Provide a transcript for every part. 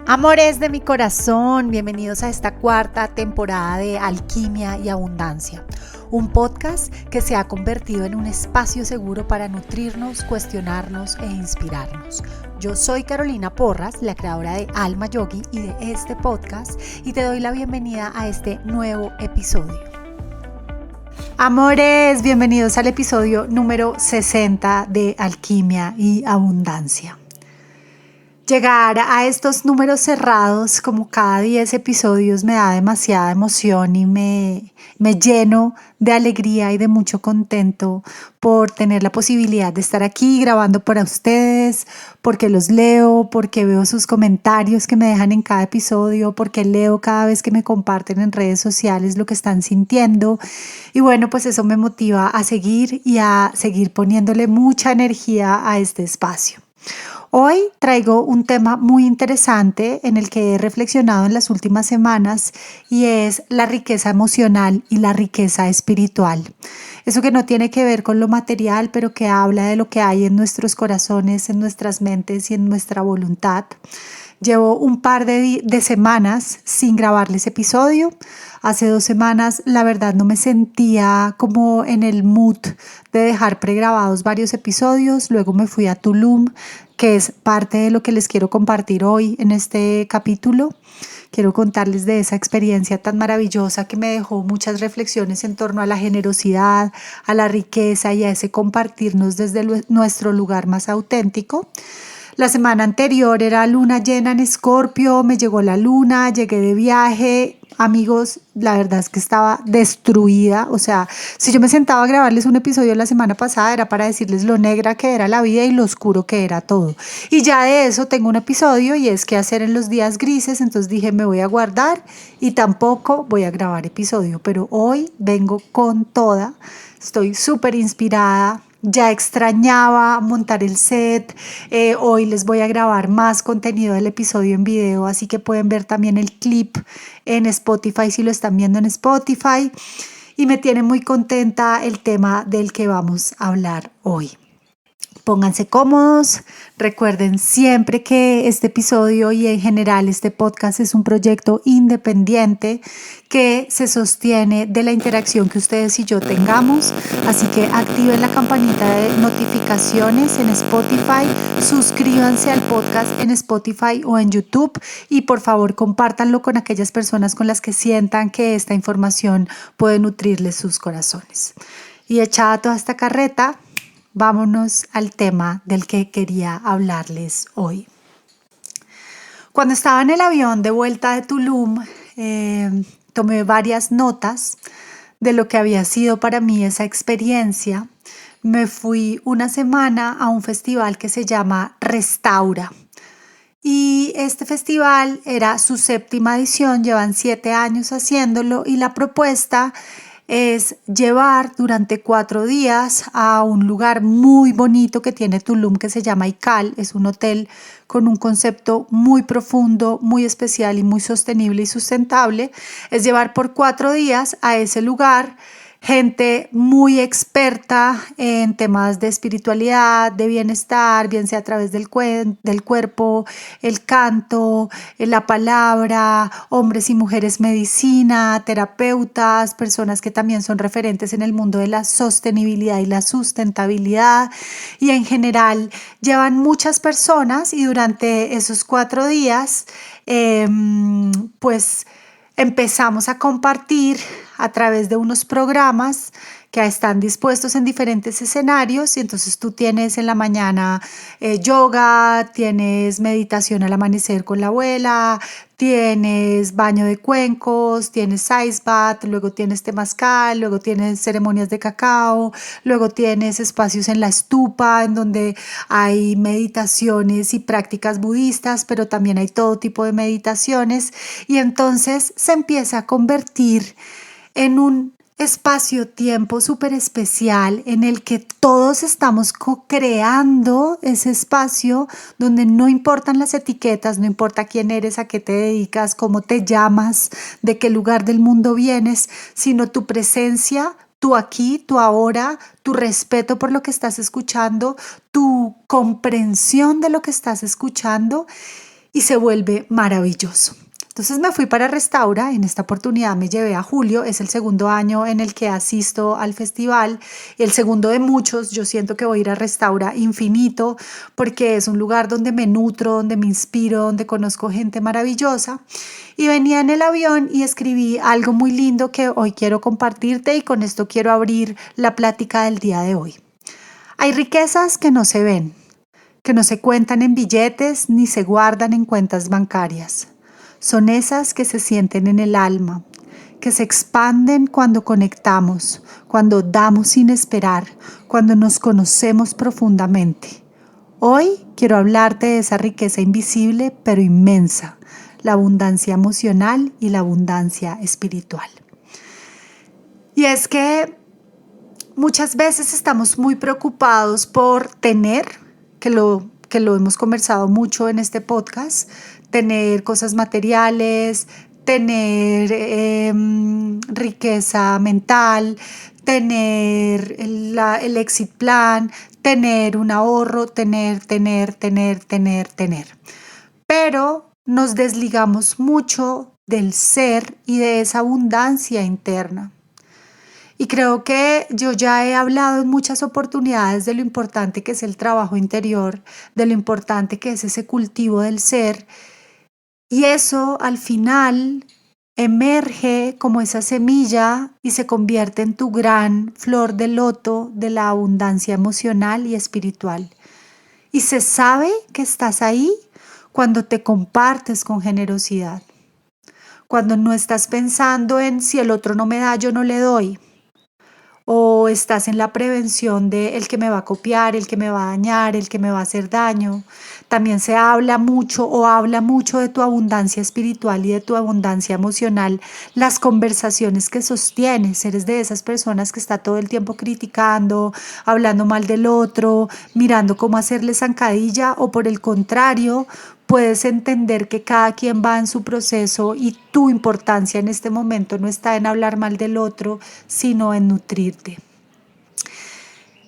Amores de mi corazón, bienvenidos a esta cuarta temporada de Alquimia y Abundancia, un podcast que se ha convertido en un espacio seguro para nutrirnos, cuestionarnos e inspirarnos. Yo soy Carolina Porras, la creadora de Alma Yogi y de este podcast, y te doy la bienvenida a este nuevo episodio. Amores, bienvenidos al episodio número 60 de Alquimia y Abundancia. Llegar a estos números cerrados como cada 10 episodios me da demasiada emoción y me lleno de alegría y de mucho contento por tener la posibilidad de estar aquí grabando para ustedes, porque los leo, porque veo sus comentarios que me dejan en cada episodio, porque leo cada vez que me comparten en redes sociales lo que están sintiendo. Y bueno, pues eso me motiva a seguir y a seguir poniéndole mucha energía a este espacio. Hoy traigo un tema muy interesante en el que he reflexionado en las últimas semanas y es la riqueza emocional y la riqueza espiritual. Eso que no tiene que ver con lo material, pero que habla de lo que hay en nuestros corazones, en nuestras mentes y en nuestra voluntad. Llevo un par de semanas sin grabarles episodio. Hace 2 semanas, la verdad, no me sentía como en el mood de dejar pregrabados varios episodios. Luego me fui a Tulum, que es parte de lo que les quiero compartir hoy en este capítulo. Quiero contarles de esa experiencia tan maravillosa que me dejó muchas reflexiones en torno a la generosidad, a la riqueza y a ese compartirnos desde nuestro lugar más auténtico. La semana anterior era luna llena en Escorpio, me llegó la luna, llegué de viaje. Amigos, la verdad es que estaba destruida. O sea, si yo me sentaba a grabarles un episodio la semana pasada era para decirles lo negra que era la vida y lo oscuro que era todo. Y ya de eso tengo un episodio y es qué hacer en los días grises. Entonces dije, me voy a guardar y tampoco voy a grabar episodio. Pero hoy vengo con toda. Estoy súper inspirada. Ya extrañaba montar el set. Hoy les voy a grabar más contenido del episodio en video, así que pueden ver también el clip en Spotify si lo están viendo en Spotify. Y me tiene muy contenta el tema del que vamos a hablar hoy. Pónganse cómodos, recuerden siempre que este episodio y en general este podcast es un proyecto independiente que se sostiene de la interacción que ustedes y yo tengamos, así que activen la campanita de notificaciones en Spotify, suscríbanse al podcast en Spotify o en YouTube y por favor compártanlo con aquellas personas con las que sientan que esta información puede nutrirles sus corazones. Y echada toda esta carreta, vámonos al tema del que quería hablarles hoy. Cuando estaba en el avión de vuelta de Tulum, tomé varias notas de lo que había sido para mí esa experiencia. Me fui una semana a un festival que se llama Restaura. Y este festival era su 7ª edición, llevan 7 años haciéndolo y la propuesta es llevar durante 4 días a un lugar muy bonito que tiene Tulum que se llama Ikal. Es un hotel con un concepto muy profundo, muy especial y muy sostenible y sustentable. Es llevar por 4 días a ese lugar gente muy experta en temas de espiritualidad, de bienestar, bien sea a través del cuerpo, el canto, la palabra, hombres y mujeres medicina, terapeutas, personas que también son referentes en el mundo de la sostenibilidad y la sustentabilidad. Y en general llevan muchas personas y durante esos 4 días, pues empezamos a compartir a través de unos programas que están dispuestos en diferentes escenarios y entonces tú tienes en la mañana yoga, tienes meditación al amanecer con la abuela, tienes baño de cuencos, tienes ice bath, luego tienes temazcal, luego tienes ceremonias de cacao, luego tienes espacios en la estupa en donde hay meditaciones y prácticas budistas, pero también hay todo tipo de meditaciones y entonces se empieza a convertir en un espacio-tiempo súper especial en el que todos estamos co-creando ese espacio donde no importan las etiquetas, no importa quién eres, a qué te dedicas, cómo te llamas, de qué lugar del mundo vienes, sino tu presencia, tu aquí, tu ahora, tu respeto por lo que estás escuchando, tu comprensión de lo que estás escuchando. y se vuelve maravilloso. Entonces me fui para Restaura, en esta oportunidad me llevé a Julio, es el segundo año en el que asisto al festival, el segundo de muchos. Yo siento que voy a ir a Restaura infinito porque es un lugar donde me nutro, donde me inspiro, donde conozco gente maravillosa. Y venía en el avión y escribí algo muy lindo que hoy quiero compartirte, y con esto quiero abrir la plática del día de hoy. Hay riquezas que no se ven, que no se cuentan en billetes ni se guardan en cuentas bancarias. Son esas que se sienten en el alma, que se expanden cuando conectamos, cuando damos sin esperar, cuando nos conocemos profundamente. Hoy quiero hablarte de esa riqueza invisible pero inmensa, la abundancia emocional y la abundancia espiritual. Y es que muchas veces estamos muy preocupados por tener, que lo hemos conversado mucho en este podcast, tener cosas materiales, tener riqueza mental, tener el exit plan, tener un ahorro, tener. Pero nos desligamos mucho del ser y de esa abundancia interna. Y creo que yo ya he hablado en muchas oportunidades de lo importante que es el trabajo interior, de lo importante que es ese cultivo del ser. Y eso al final emerge como esa semilla y se convierte en tu gran flor de loto de la abundancia emocional y espiritual. Y se sabe que estás ahí cuando te compartes con generosidad, cuando no estás pensando en si el otro no me da, yo no le doy. O estás en la prevención de el que me va a copiar, el que me va a dañar, el que me va a hacer daño. También se habla mucho de tu abundancia espiritual y de tu abundancia emocional, las conversaciones que sostienes. Eres de esas personas que está todo el tiempo criticando, hablando mal del otro, mirando cómo hacerle zancadilla, o por el contrario, puedes entender que cada quien va en su proceso y tu importancia en este momento no está en hablar mal del otro, sino en nutrirte.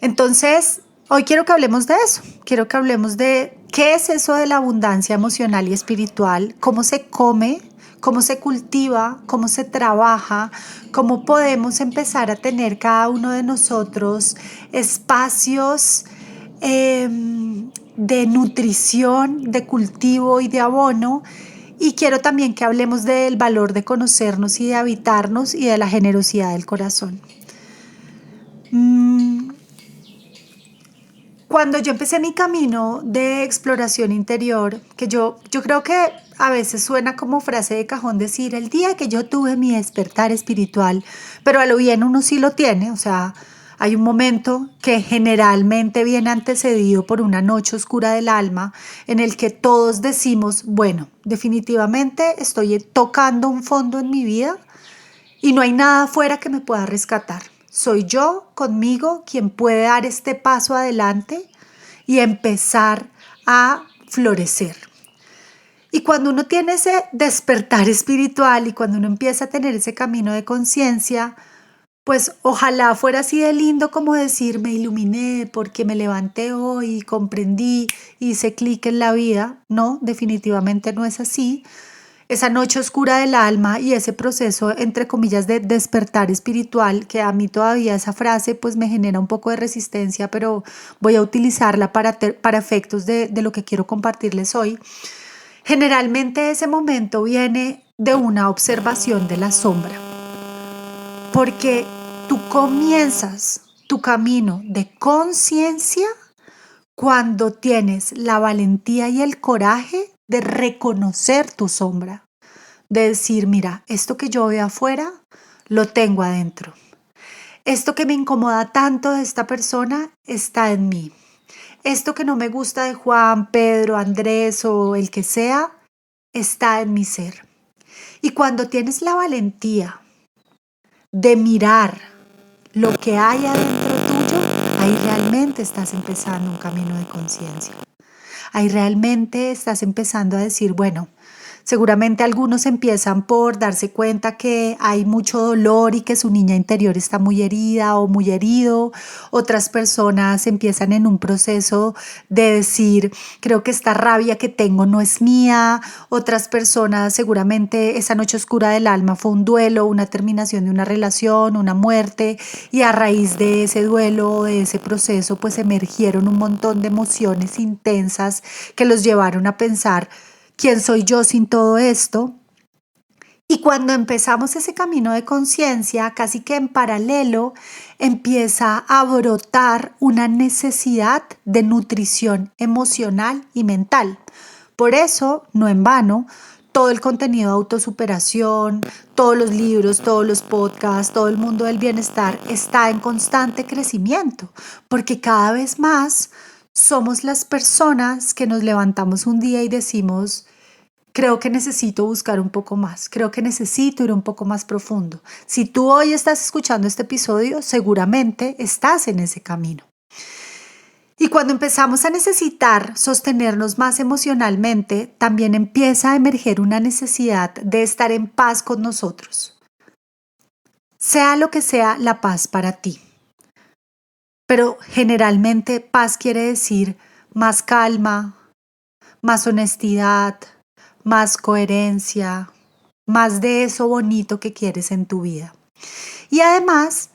Entonces, hoy quiero que hablemos de eso. Quiero que hablemos de qué es eso de la abundancia emocional y espiritual, cómo se come, cómo se cultiva, cómo se trabaja, cómo podemos empezar a tener cada uno de nosotros espacios de nutrición, de cultivo y de abono. Y quiero también que hablemos del valor de conocernos y de habitarnos y de la generosidad del corazón. Cuando yo empecé mi camino de exploración interior, que yo creo que a veces suena como frase de cajón decir el día que yo tuve mi despertar espiritual, pero a lo bien uno sí lo tiene. O sea, hay un momento que generalmente viene antecedido por una noche oscura del alma en el que todos decimos, bueno, definitivamente estoy tocando un fondo en mi vida y no hay nada afuera que me pueda rescatar. Soy yo conmigo quien puede dar este paso adelante y empezar a florecer. Y cuando uno tiene ese despertar espiritual y cuando uno empieza a tener ese camino de conciencia, pues ojalá fuera así de lindo como decir me iluminé porque me levanté hoy, comprendí, hice clic en la vida. No, definitivamente no es así. Esa noche oscura del alma y ese proceso, entre comillas, de despertar espiritual, que a mí todavía esa frase pues me genera un poco de resistencia, pero voy a utilizarla para efectos de lo que quiero compartirles hoy. Generalmente ese momento viene de una observación de la sombra, porque tú comienzas tu camino de conciencia cuando tienes la valentía y el coraje de reconocer tu sombra, de decir, mira, esto que yo veo afuera, lo tengo adentro. Esto que me incomoda tanto de esta persona está en mí. Esto que no me gusta de Juan, Pedro, Andrés o el que sea, está en mi ser. Y cuando tienes la valentía de mirar lo que hay adentro tuyo, ahí realmente estás empezando un camino de conciencia. Ahí realmente estás empezando a decir, bueno, Seguramente algunos empiezan por darse cuenta que hay mucho dolor y que su niña interior está muy herida o muy herido. Otras personas empiezan en un proceso de decir, creo que esta rabia que tengo no es mía. Otras personas seguramente esa noche oscura del alma fue un duelo, una terminación de una relación, una muerte, y a raíz de ese duelo, de ese proceso, pues emergieron un montón de emociones intensas que los llevaron a pensar, ¿quién soy yo sin todo esto? Y cuando empezamos ese camino de conciencia, casi que en paralelo, empieza a brotar una necesidad de nutrición emocional y mental. Por eso, no en vano, todo el contenido de autosuperación, todos los libros, todos los podcasts, todo el mundo del bienestar está en constante crecimiento, porque cada vez más somos las personas que nos levantamos un día y decimos, creo que necesito buscar un poco más, creo que necesito ir un poco más profundo. Si tú hoy estás escuchando este episodio, seguramente estás en ese camino. Y cuando empezamos a necesitar sostenernos más emocionalmente, también empieza a emerger una necesidad de estar en paz con nosotros. Sea lo que sea la paz para ti. Pero generalmente paz quiere decir más calma, más honestidad, más coherencia, más de eso bonito que quieres en tu vida. Y además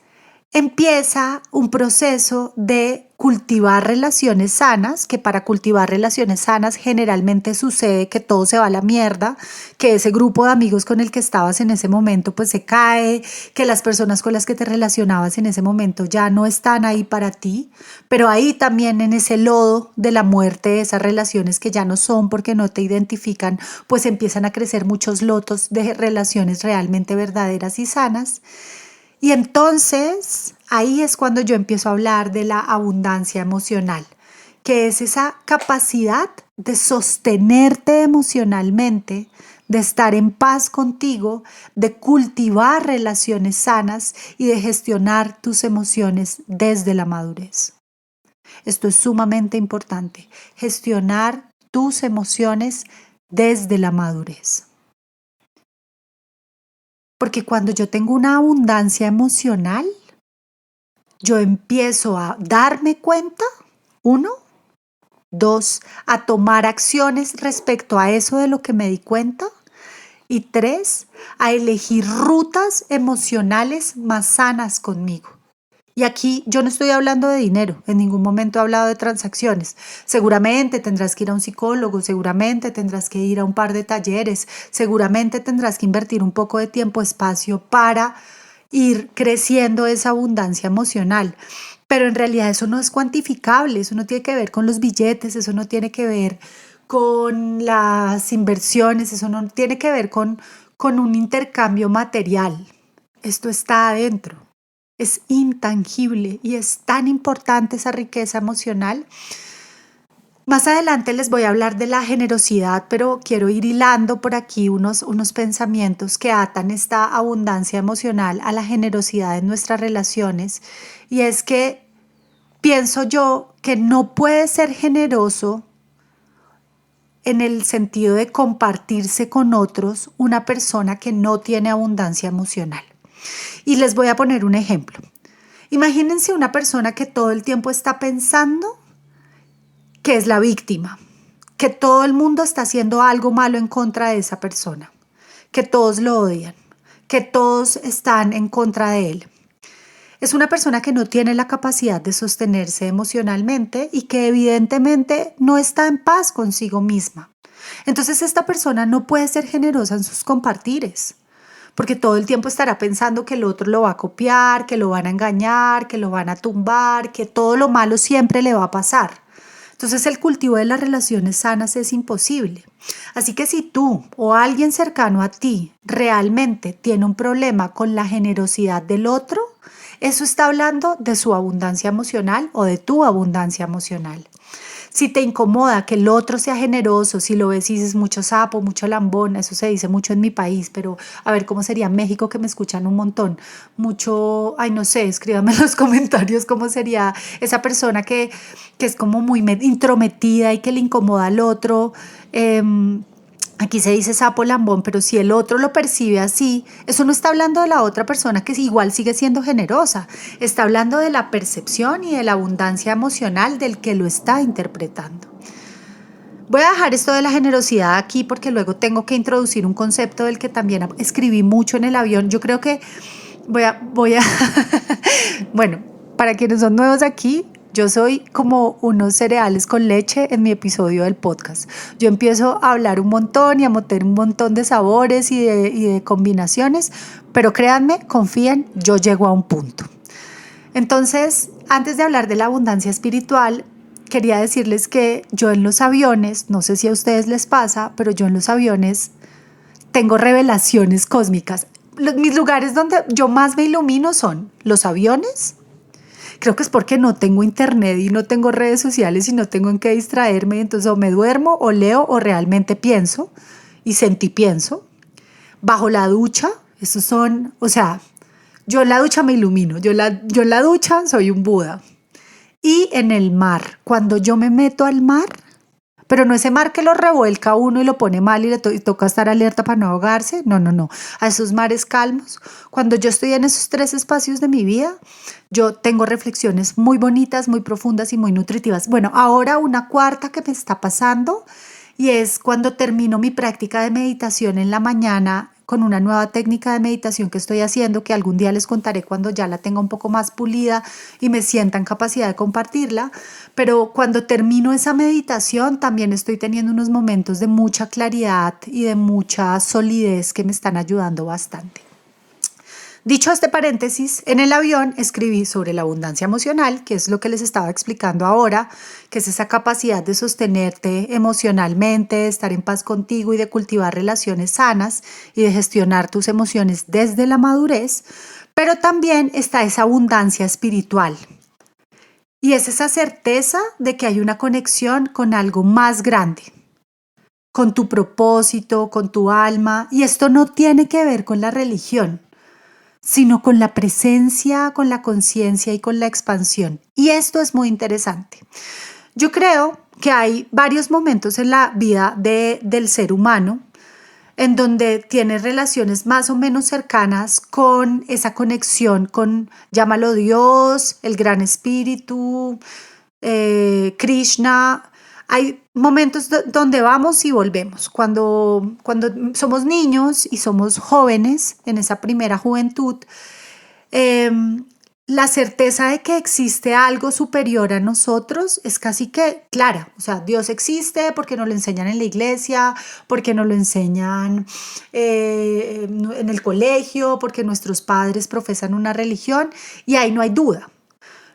empieza un proceso de cultivar relaciones sanas, que para cultivar relaciones sanas generalmente sucede que todo se va a la mierda, que ese grupo de amigos con el que estabas en ese momento pues se cae, que las personas con las que te relacionabas en ese momento ya no están ahí para ti, pero ahí también en ese lodo de la muerte de esas relaciones que ya no son porque no te identifican, pues empiezan a crecer muchos lotos de relaciones realmente verdaderas y sanas. Y entonces ahí es cuando yo empiezo a hablar de la abundancia emocional, que es esa capacidad de sostenerte emocionalmente, de estar en paz contigo, de cultivar relaciones sanas y de gestionar tus emociones desde la madurez. Esto es sumamente importante, gestionar tus emociones desde la madurez. Porque cuando yo tengo una abundancia emocional, yo empiezo a darme cuenta, 1, 2, a tomar acciones respecto a eso de lo que me di cuenta, y 3, a elegir rutas emocionales más sanas conmigo. Y aquí yo no estoy hablando de dinero, en ningún momento he hablado de transacciones. Seguramente tendrás que ir a un psicólogo, seguramente tendrás que ir a un par de talleres, seguramente tendrás que invertir un poco de tiempo, espacio para ir creciendo esa abundancia emocional. Pero en realidad eso no es cuantificable, eso no tiene que ver con los billetes, eso no tiene que ver con las inversiones, eso no tiene que ver con un intercambio material. Esto está adentro. Es intangible y es tan importante esa riqueza emocional. Más adelante les voy a hablar de la generosidad, pero quiero ir hilando por aquí unos pensamientos que atan esta abundancia emocional a la generosidad en nuestras relaciones. Y es que pienso yo que no puede ser generoso en el sentido de compartirse con otros una persona que no tiene abundancia emocional. Y les voy a poner un ejemplo. Imagínense una persona que todo el tiempo está pensando que es la víctima, que todo el mundo está haciendo algo malo en contra de esa persona, que todos lo odian, que todos están en contra de él. Es una persona que no tiene la capacidad de sostenerse emocionalmente y que evidentemente no está en paz consigo misma. Entonces esta persona no puede ser generosa en sus compartires, porque todo el tiempo estará pensando que el otro lo va a copiar, que lo van a engañar, que lo van a tumbar, que todo lo malo siempre le va a pasar. Entonces el cultivo de las relaciones sanas es imposible. Así que si tú o alguien cercano a ti realmente tiene un problema con la generosidad del otro, eso está hablando de su abundancia emocional o de tu abundancia emocional. Si te incomoda que el otro sea generoso, si lo ves y dices mucho sapo, mucho lambón, eso se dice mucho en mi país, pero a ver cómo sería México, que me escuchan un montón, mucho, ay no sé, escríbame en los comentarios cómo sería esa persona que es como muy intrometida y que le incomoda al otro. Aquí se dice sapo lambón, pero si el otro lo percibe así, eso no está hablando de la otra persona que igual sigue siendo generosa. Está hablando de la percepción y de la abundancia emocional del que lo está interpretando. Voy a dejar esto de la generosidad aquí porque luego tengo que introducir un concepto del que también escribí mucho en el avión. Yo creo que voy a bueno, para quienes son nuevos aquí, yo soy como unos cereales con leche en mi episodio del podcast. Yo empiezo a hablar un montón y a meter un montón de sabores y de combinaciones, pero créanme, confíen, yo llego a un punto. Entonces, antes de hablar de la abundancia espiritual, quería decirles que yo en los aviones, no sé si a ustedes les pasa, pero yo en los aviones tengo revelaciones cósmicas. Mis lugares donde yo más me ilumino son los aviones. Creo que es porque no tengo internet y no tengo redes sociales y no tengo en qué distraerme. Entonces o me duermo o leo o realmente pienso y pienso. Bajo la ducha, esos son, o sea, yo en la ducha me ilumino. Yo en la ducha soy un Buda. Y en el mar, cuando yo me meto al mar, pero no ese mar que lo revuelca a uno y lo pone mal y le toca estar alerta para no ahogarse. No, no, no. A esos mares calmos. Cuando yo estoy en esos 3 espacios de mi vida, yo tengo reflexiones muy bonitas, muy profundas y muy nutritivas. Bueno, ahora una cuarta que me está pasando y es cuando termino mi práctica de meditación en la mañana con una nueva técnica de meditación que estoy haciendo, que algún día les contaré cuando ya la tenga un poco más pulida y me sienta en capacidad de compartirla. Pero cuando termino esa meditación también estoy teniendo unos momentos de mucha claridad y de mucha solidez que me están ayudando bastante. Dicho este paréntesis, en el avión escribí sobre la abundancia emocional, que es lo que les estaba explicando ahora, que es esa capacidad de sostenerte emocionalmente, de estar en paz contigo y de cultivar relaciones sanas y de gestionar tus emociones desde la madurez, pero también está esa abundancia espiritual. Y es esa certeza de que hay una conexión con algo más grande, con tu propósito, con tu alma, y esto no tiene que ver con la religión, sino con la presencia, con la conciencia y con la expansión. Y esto es muy interesante. Yo creo que hay varios momentos en la vida del ser humano en donde tiene relaciones más o menos cercanas con esa conexión con, llámalo Dios, el Gran Espíritu, Krishna. Hay momentos donde vamos y volvemos. Cuando somos niños y somos jóvenes, en esa primera juventud, la certeza de que existe algo superior a nosotros es casi que clara. O sea, Dios existe porque nos lo enseñan en la iglesia, porque nos lo enseñan en el colegio, porque nuestros padres profesan una religión y ahí no hay duda.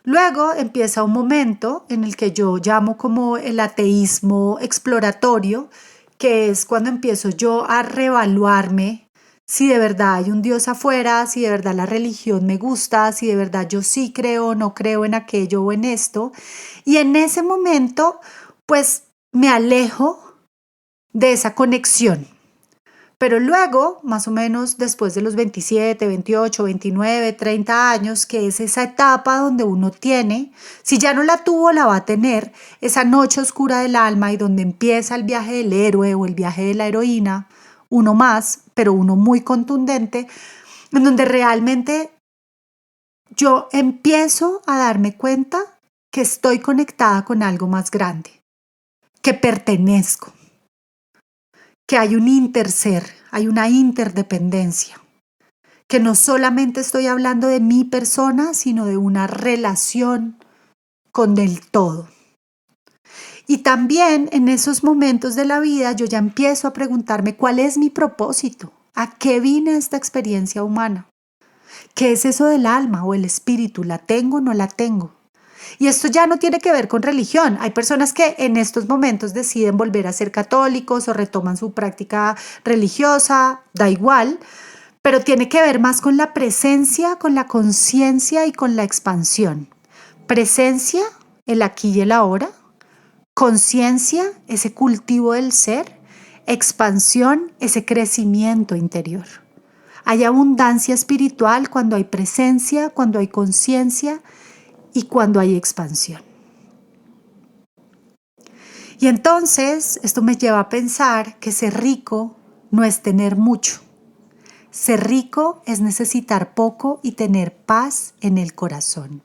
Luego empieza un momento en el que yo llamo como el ateísmo exploratorio, que es cuando empiezo yo a reevaluarme si de verdad hay un Dios afuera, si de verdad la religión me gusta, si de verdad yo sí creo o no creo en aquello o en esto. Y en ese momento, pues me alejo de esa conexión. Pero luego, más o menos después de los 27, 28, 29, 30 años, que es esa etapa donde uno tiene, si ya no la tuvo, la va a tener, esa noche oscura del alma y donde empieza el viaje del héroe o el viaje de la heroína, uno más, pero uno muy contundente, en donde realmente yo empiezo a darme cuenta que estoy conectada con algo más grande, que pertenezco, que hay un interser, hay una interdependencia, que no solamente estoy hablando de mi persona, sino de una relación con el todo. Y también en esos momentos de la vida yo ya empiezo a preguntarme cuál es mi propósito, a qué vine a esta experiencia humana, qué es eso del alma o el espíritu, la tengo o no la tengo. Y esto ya no tiene que ver con religión. Hay personas que en estos momentos deciden volver a ser católicos o retoman su práctica religiosa, da igual, pero tiene que ver más con la presencia, con la conciencia y con la expansión. Presencia, el aquí y el ahora. Conciencia, ese cultivo del ser. Expansión, ese crecimiento interior. Hay abundancia espiritual cuando hay presencia, cuando hay conciencia y cuando hay expansión. Y entonces esto me lleva a pensar que ser rico no es tener mucho. Ser rico es necesitar poco y tener paz en el corazón.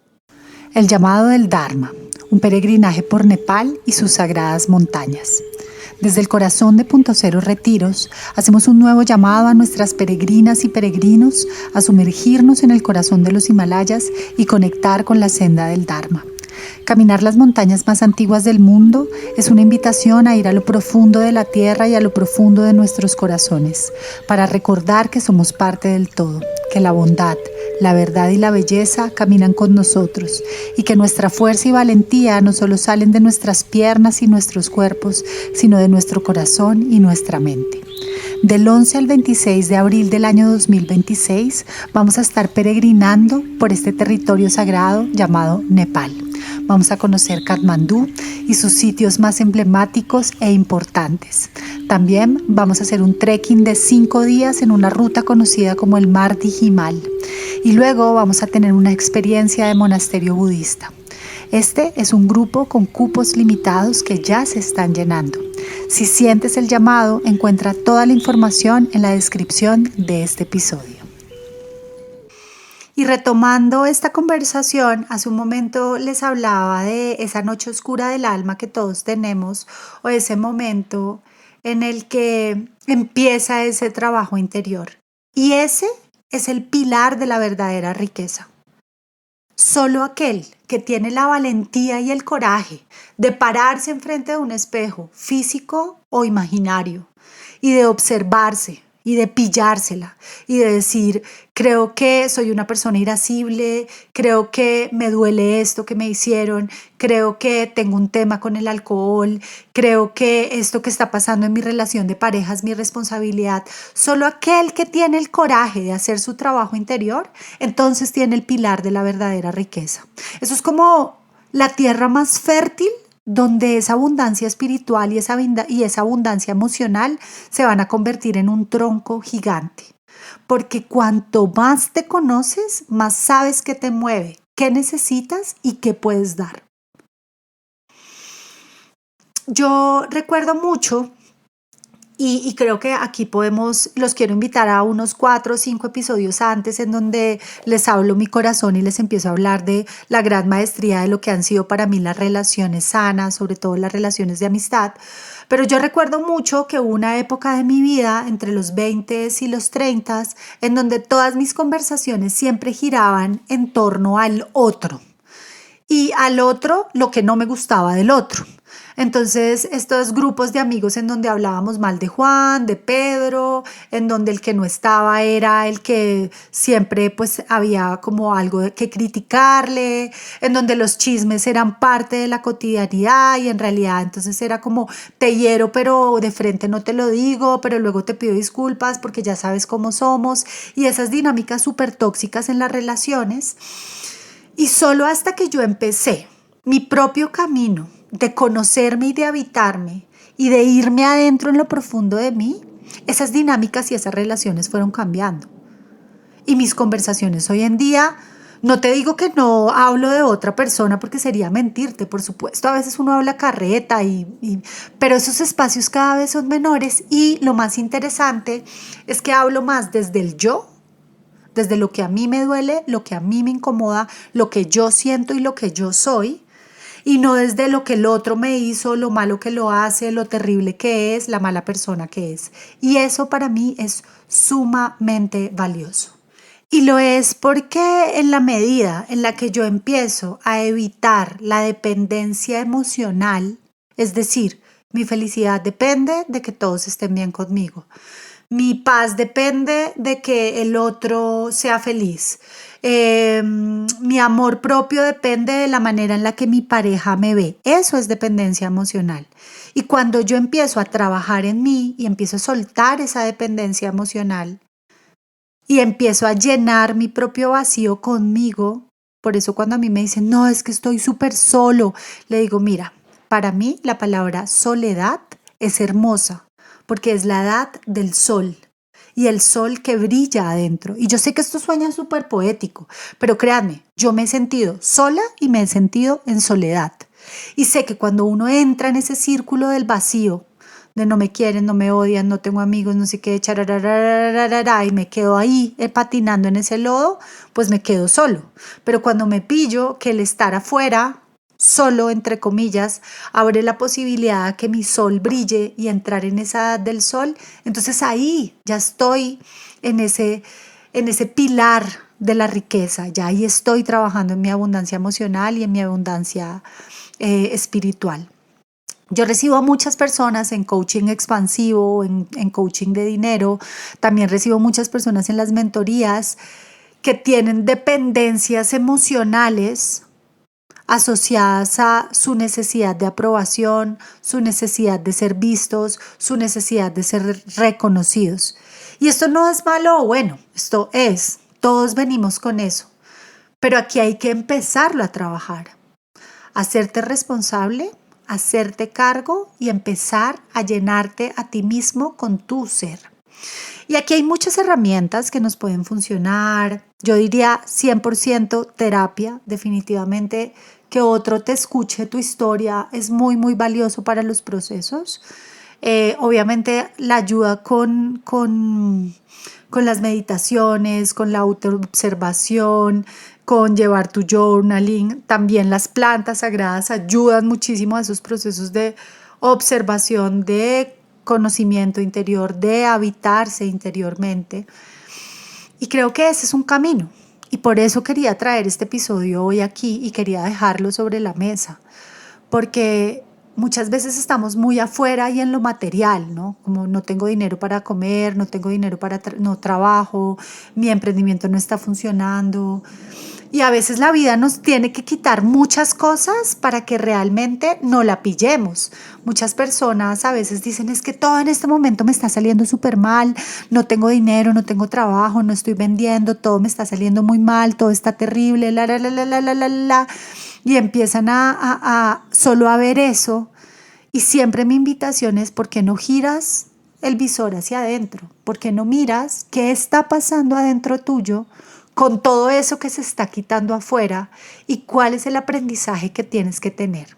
El llamado del Dharma, un peregrinaje por Nepal y sus sagradas montañas. Desde el corazón de Punto Cero Retiros, hacemos un nuevo llamado a nuestras peregrinas y peregrinos a sumergirnos en el corazón de los Himalayas y conectar con la senda del Dharma. Caminar las montañas más antiguas del mundo es una invitación a ir a lo profundo de la tierra y a lo profundo de nuestros corazones, para recordar que somos parte del todo, que la bondad, la verdad y la belleza caminan con nosotros y que nuestra fuerza y valentía no solo salen de nuestras piernas y nuestros cuerpos, sino de nuestro corazón y nuestra mente. Del 11 al 26 de abril del año 2026 vamos a estar peregrinando por este territorio sagrado llamado Nepal. Vamos a conocer Katmandú y sus sitios más emblemáticos e importantes. También vamos a hacer un trekking de 5 días en una ruta conocida como el Mar Digimal. Y luego vamos a tener una experiencia de monasterio budista. Este es un grupo con cupos limitados que ya se están llenando. Si sientes el llamado, encuentra toda la información en la descripción de este episodio. Y retomando esta conversación, hace un momento les hablaba de esa noche oscura del alma que todos tenemos, o ese momento en el que empieza ese trabajo interior. Y ese es el pilar de la verdadera riqueza. Solo aquel que tiene la valentía y el coraje de pararse enfrente de un espejo, físico o imaginario, y de observarse y de pillársela y de decir, creo que soy una persona irascible, creo que me duele esto que me hicieron, creo que tengo un tema con el alcohol, creo que esto que está pasando en mi relación de pareja es mi responsabilidad. Solo aquel que tiene el coraje de hacer su trabajo interior, entonces tiene el pilar de la verdadera riqueza. Eso es como la tierra más fértil, donde esa abundancia espiritual y esa abundancia emocional se van a convertir en un tronco gigante. Porque cuanto más te conoces, más sabes qué te mueve, qué necesitas y qué puedes dar. Yo recuerdo mucho y creo que aquí los quiero invitar a unos 4 o 5 episodios antes en donde les hablo mi corazón y les empiezo a hablar de la gran maestría de lo que han sido para mí las relaciones sanas, sobre todo las relaciones de amistad. Pero yo recuerdo mucho que hubo una época de mi vida, entre los 20 y los 30, en donde todas mis conversaciones siempre giraban en torno al otro. Y al otro lo que no me gustaba del otro. Entonces, estos grupos de amigos en donde hablábamos mal de Juan, de Pedro, en donde el que no estaba era el que siempre pues había como algo que criticarle, en donde los chismes eran parte de la cotidianidad y en realidad entonces era como te hiero pero de frente no te lo digo, pero luego te pido disculpas porque ya sabes cómo somos, y esas dinámicas súper tóxicas en las relaciones. Y solo hasta que yo empecé mi propio camino de conocerme y de habitarme y de irme adentro en lo profundo de mí, esas dinámicas y esas relaciones fueron cambiando. Y mis conversaciones hoy en día, no te digo que no hablo de otra persona porque sería mentirte, por supuesto, a veces uno habla carreta, pero esos espacios cada vez son menores y lo más interesante es que hablo más desde el yo, desde lo que a mí me duele, lo que a mí me incomoda, lo que yo siento y lo que yo soy, y no desde lo que el otro me hizo, lo malo que lo hace, lo terrible que es, la mala persona que es. Y eso para mí es sumamente valioso. Y lo es porque en la medida en la que yo empiezo a evitar la dependencia emocional, es decir, mi felicidad depende de que todos estén bien conmigo. Mi paz depende de que el otro sea feliz. Mi amor propio depende de la manera en la que mi pareja me ve. Eso es dependencia emocional. Y cuando yo empiezo a trabajar en mí y empiezo a soltar esa dependencia emocional y empiezo a llenar mi propio vacío conmigo, por eso cuando a mí me dicen, no, es que estoy súper solo, le digo, mira, para mí la palabra soledad es hermosa, porque es la edad del sol y el sol que brilla adentro. Y yo sé que esto suena súper poético, pero créanme, yo me he sentido sola y me he sentido en soledad. Y sé que cuando uno entra en ese círculo del vacío, de no me quieren, no me odian, no tengo amigos, no sé qué, charararararara, y me quedo ahí patinando en ese lodo, pues me quedo solo. Pero cuando me pillo que el estar afuera, solo, entre comillas, abre la posibilidad de que mi sol brille y entrar en esa edad del sol, entonces ahí ya estoy en ese pilar de la riqueza, ya ahí estoy trabajando en mi abundancia emocional y en mi abundancia espiritual. Yo recibo a muchas personas en coaching expansivo, en coaching de dinero, también recibo muchas personas en las mentorías que tienen dependencias emocionales asociadas a su necesidad de aprobación, su necesidad de ser vistos, su necesidad de ser reconocidos. Y esto no es malo o bueno, esto es, todos venimos con eso, pero aquí hay que empezarlo a trabajar, hacerte responsable, hacerte cargo y empezar a llenarte a ti mismo con tu ser. Y aquí hay muchas herramientas que nos pueden funcionar. Yo diría 100% terapia, definitivamente que otro te escuche tu historia es muy, muy valioso para los procesos. Obviamente la ayuda con las meditaciones, con la autoobservación, con llevar tu journaling. También las plantas sagradas ayudan muchísimo a esos procesos de observación, de conocimiento interior, de habitarse interiormente. Y creo que ese es un camino. Y por eso quería traer este episodio hoy aquí y quería dejarlo sobre la mesa. Porque muchas veces estamos muy afuera y en lo material, ¿no? Como no tengo dinero para comer, no tengo dinero para no trabajo, mi emprendimiento no está funcionando. Y a veces la vida nos tiene que quitar muchas cosas para que realmente no la pillemos. Muchas personas a veces dicen, es que todo en este momento me está saliendo súper mal, no tengo dinero, no tengo trabajo, no estoy vendiendo, todo me está saliendo muy mal, todo está terrible, la. Y empiezan a solo a ver eso. Y siempre mi invitación es, ¿por qué no giras el visor hacia adentro? ¿Por qué no miras qué está pasando adentro tuyo con todo eso que se está quitando afuera y cuál es el aprendizaje que tienes que tener?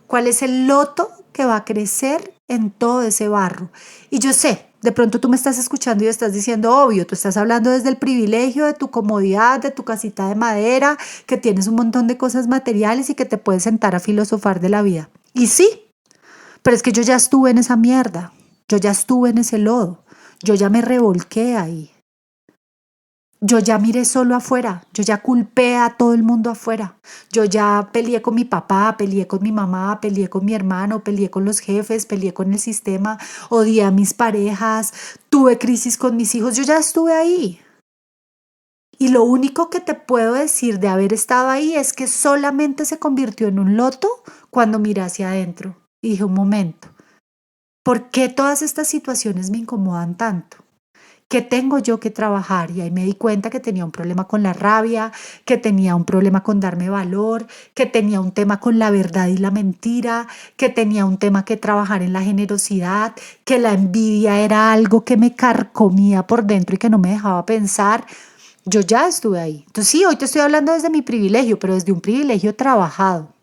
¿Cuál es el loto que va a crecer en todo ese barro? Y yo sé, de pronto tú me estás escuchando y estás diciendo, obvio, tú estás hablando desde el privilegio de tu comodidad, de tu casita de madera, que tienes un montón de cosas materiales y que te puedes sentar a filosofar de la vida. Y sí, pero es que yo ya estuve en esa mierda, yo ya estuve en ese lodo, yo ya me revolqué ahí. Yo ya miré solo afuera, yo ya culpé a todo el mundo afuera, yo ya peleé con mi papá, peleé con mi mamá, peleé con mi hermano, peleé con los jefes, peleé con el sistema, odié a mis parejas, tuve crisis con mis hijos, yo ya estuve ahí. Y lo único que te puedo decir de haber estado ahí es que solamente se convirtió en un loto cuando miré hacia adentro. Y dije, un momento, ¿por qué todas estas situaciones me incomodan tanto? ¿Qué tengo yo que trabajar? Y ahí me di cuenta que tenía un problema con la rabia, que tenía un problema con darme valor, que tenía un tema con la verdad y la mentira, que tenía un tema que trabajar en la generosidad, que la envidia era algo que me carcomía por dentro y que no me dejaba pensar. Yo ya estuve ahí. Entonces sí, hoy te estoy hablando desde mi privilegio, pero desde un privilegio trabajado,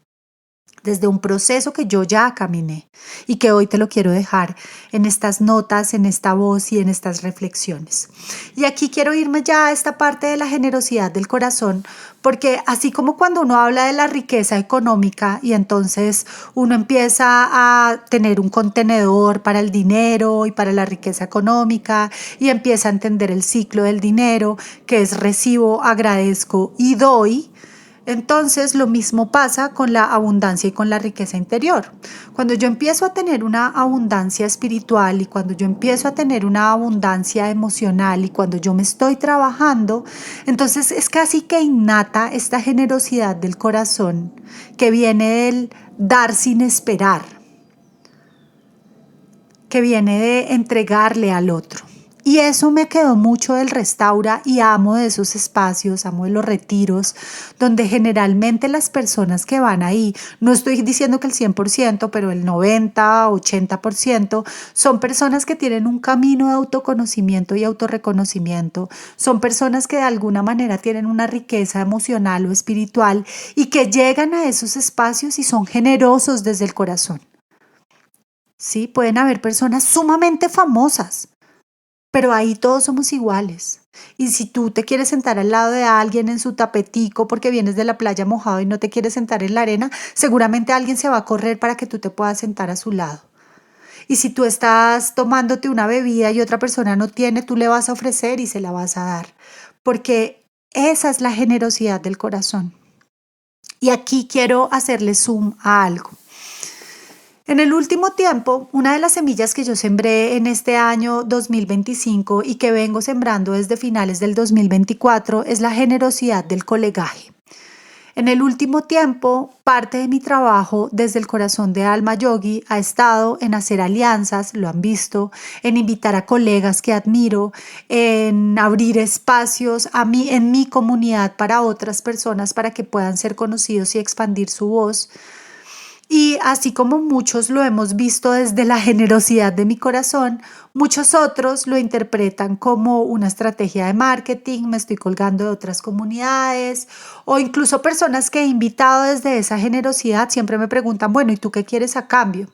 desde un proceso que yo ya caminé y que hoy te lo quiero dejar en estas notas, en esta voz y en estas reflexiones. Y aquí quiero irme ya a esta parte de la generosidad del corazón, porque así como cuando uno habla de la riqueza económica y entonces uno empieza a tener un contenedor para el dinero y para la riqueza económica y empieza a entender el ciclo del dinero, que es recibo, agradezco y doy. Entonces lo mismo pasa con la abundancia y con la riqueza interior. Cuando yo empiezo a tener una abundancia espiritual y cuando yo empiezo a tener una abundancia emocional y cuando yo me estoy trabajando, entonces es casi que innata esta generosidad del corazón que viene del dar sin esperar, que viene de entregarle al otro. Y eso me quedó mucho del Restaura y amo de esos espacios, amo de los retiros, donde generalmente las personas que van ahí, no estoy diciendo que el 100%, pero el 90, 80%, son personas que tienen un camino de autoconocimiento y autorreconocimiento, son personas que de alguna manera tienen una riqueza emocional o espiritual y que llegan a esos espacios y son generosos desde el corazón. Sí, pueden haber personas sumamente famosas, pero ahí todos somos iguales. Y si tú te quieres sentar al lado de alguien en su tapetico porque vienes de la playa mojado y no te quieres sentar en la arena, seguramente alguien se va a correr para que tú te puedas sentar a su lado. Y si tú estás tomándote una bebida y otra persona no tiene, tú le vas a ofrecer y se la vas a dar. Porque esa es la generosidad del corazón. Y aquí quiero hacerle zoom a algo. En el último tiempo, una de las semillas que yo sembré en este año 2025 y que vengo sembrando desde finales del 2024 es la generosidad del colegaje. En el último tiempo, parte de mi trabajo desde el corazón de Alma Yogi ha estado en hacer alianzas, lo han visto, en invitar a colegas que admiro, en abrir espacios en mi comunidad para otras personas para que puedan ser conocidos y expandir su voz. Y así como muchos lo hemos visto desde la generosidad de mi corazón, muchos otros lo interpretan como una estrategia de marketing, me estoy colgando de otras comunidades, o incluso personas que he invitado desde esa generosidad siempre me preguntan, bueno, ¿y tú qué quieres a cambio?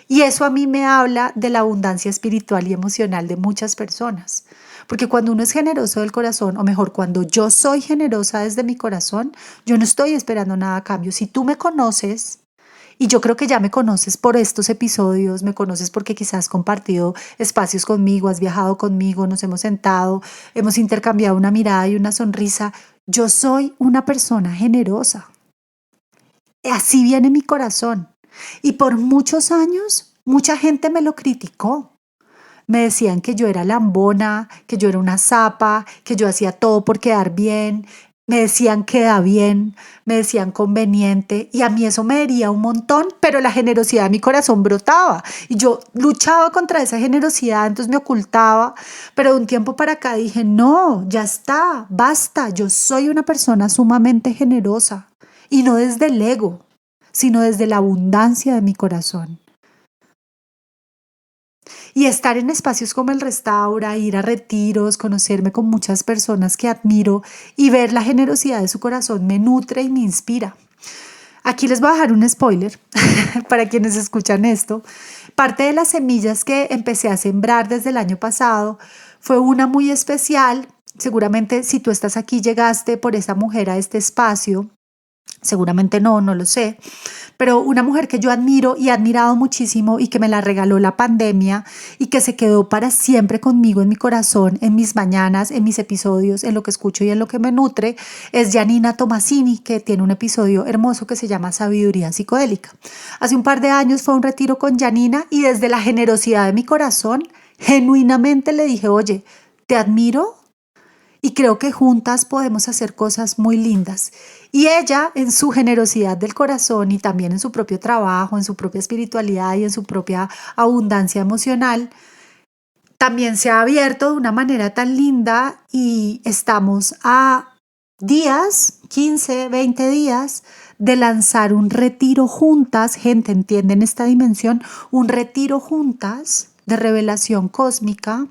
Y eso a mí me habla de la abundancia espiritual y emocional de muchas personas. Porque cuando uno es generoso del corazón, o mejor, cuando yo soy generosa desde mi corazón, yo no estoy esperando nada a cambio. Si tú me conoces, y yo creo que ya me conoces por estos episodios, me conoces porque quizás has compartido espacios conmigo, has viajado conmigo, nos hemos sentado, hemos intercambiado una mirada y una sonrisa. Yo soy una persona generosa. Así viene mi corazón. Y por muchos años, mucha gente me lo criticó. Me decían que yo era lambona, que yo era una zapa, que yo hacía todo por quedar bien. Me decían queda bien, me decían conveniente y a mí eso me hería un montón, pero la generosidad de mi corazón brotaba y yo luchaba contra esa generosidad, entonces me ocultaba, pero de un tiempo para acá dije, no, ya está, basta, yo soy una persona sumamente generosa y no desde el ego, sino desde la abundancia de mi corazón. Y estar en espacios como el Restaura, ir a retiros, conocerme con muchas personas que admiro y ver la generosidad de su corazón me nutre y me inspira. Aquí les voy a dejar un spoiler para quienes escuchan esto. Parte de las semillas que empecé a sembrar desde el año pasado fue una muy especial. Seguramente si tú estás aquí llegaste por esa mujer a este espacio. Seguramente no, no lo sé, pero una mujer que yo admiro y he admirado muchísimo y que me la regaló la pandemia y que se quedó para siempre conmigo en mi corazón, en mis mañanas, en mis episodios, en lo que escucho y en lo que me nutre, es Janina Tomasini, que tiene un episodio hermoso que se llama Sabiduría Psicodélica. Hace un par de años fue un retiro con Janina y desde la generosidad de mi corazón, genuinamente le dije, oye, te admiro y creo que juntas podemos hacer cosas muy lindas. Y ella, en su generosidad del corazón y también en su propio trabajo, en su propia espiritualidad y en su propia abundancia emocional, también se ha abierto de una manera tan linda y estamos a días, 15, 20 días, de lanzar un retiro juntas, gente, ¿entienden esta dimensión? Un retiro juntas de revelación cósmica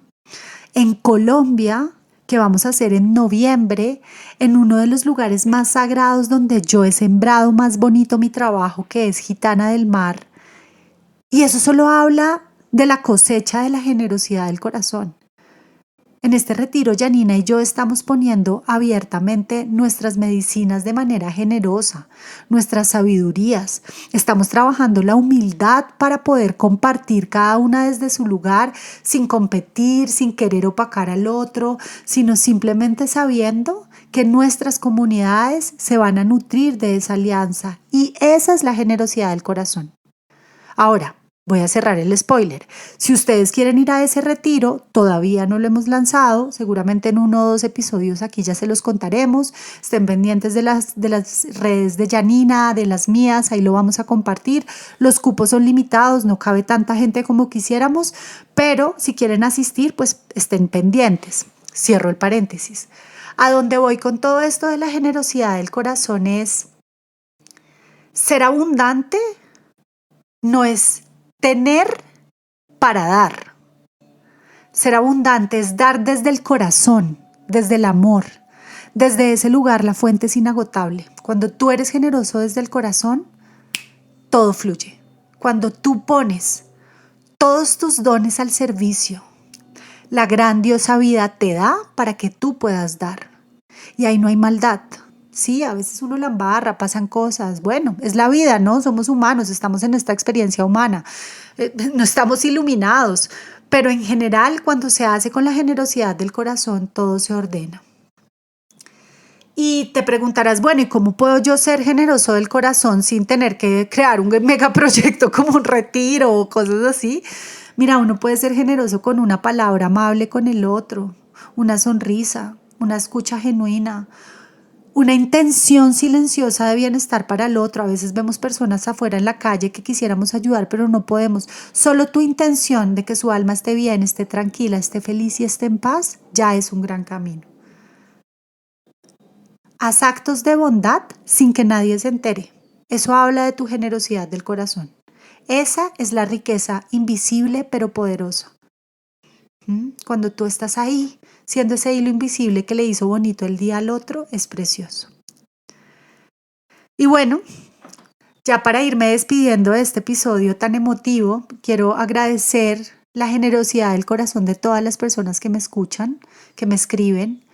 en Colombia, que vamos a hacer en noviembre, en uno de los lugares más sagrados donde yo he sembrado más bonito mi trabajo, que es Gitana del Mar. Y eso solo habla de la cosecha de la generosidad del corazón. En este retiro, Janina y yo estamos poniendo abiertamente nuestras medicinas de manera generosa, nuestras sabidurías. Estamos trabajando la humildad para poder compartir cada una desde su lugar, sin competir, sin querer opacar al otro, sino simplemente sabiendo que nuestras comunidades se van a nutrir de esa alianza. Y esa es la generosidad del corazón. Ahora, Voy a cerrar el spoiler. Si ustedes quieren ir a ese retiro, todavía no lo hemos lanzado. Seguramente en 1 o 2 episodios aquí ya se los contaremos. Estén pendientes de las redes de Janina, de las mías, ahí lo vamos a compartir. Los cupos son limitados, no cabe tanta gente como quisiéramos, pero si quieren asistir, pues estén pendientes. Cierro el paréntesis. A dónde voy con todo esto de la generosidad del corazón es ser abundante, no es tener para dar. Ser abundante es dar desde el corazón, desde el amor. Desde ese lugar la fuente es inagotable. Cuando tú eres generoso desde el corazón, todo fluye. Cuando tú pones todos tus dones al servicio, la grandiosa vida te da para que tú puedas dar. Y ahí no hay maldad. Sí, a veces uno la embarra, pasan cosas. Bueno, es la vida, ¿no? Somos humanos, estamos en esta experiencia humana. No estamos iluminados. Pero en general, cuando se hace con la generosidad del corazón, todo se ordena. Y te preguntarás, bueno, ¿y cómo puedo yo ser generoso del corazón sin tener que crear un megaproyecto como un retiro o cosas así? Mira, uno puede ser generoso con una palabra amable con el otro, una sonrisa, una escucha genuina, una intención silenciosa de bienestar para el otro. A veces vemos personas afuera en la calle que quisiéramos ayudar, pero no podemos. Solo tu intención de que su alma esté bien, esté tranquila, esté feliz y esté en paz, ya es un gran camino. Haz actos de bondad sin que nadie se entere. Eso habla de tu generosidad del corazón. Esa es la riqueza invisible pero poderosa. Cuando tú estás ahí, siendo ese hilo invisible que le hizo bonito el día al otro, es precioso. Y bueno, ya para irme despidiendo de este episodio tan emotivo, quiero agradecer la generosidad del corazón de todas las personas que me escuchan, que me escriben.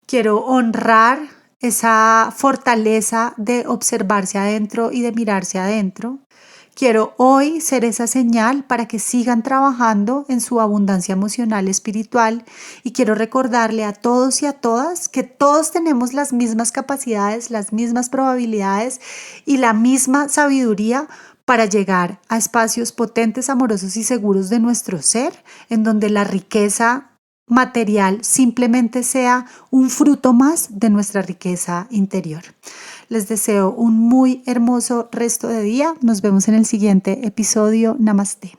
Quiero honrar esa fortaleza de observarse adentro y de mirarse adentro. Quiero hoy ser esa señal para que sigan trabajando en su abundancia emocional y espiritual, y quiero recordarle a todos y a todas que todos tenemos las mismas capacidades, las mismas probabilidades y la misma sabiduría para llegar a espacios potentes, amorosos y seguros de nuestro ser, en donde la riqueza material simplemente sea un fruto más de nuestra riqueza interior. Les deseo un muy hermoso resto de día. Nos vemos en el siguiente episodio. Namaste.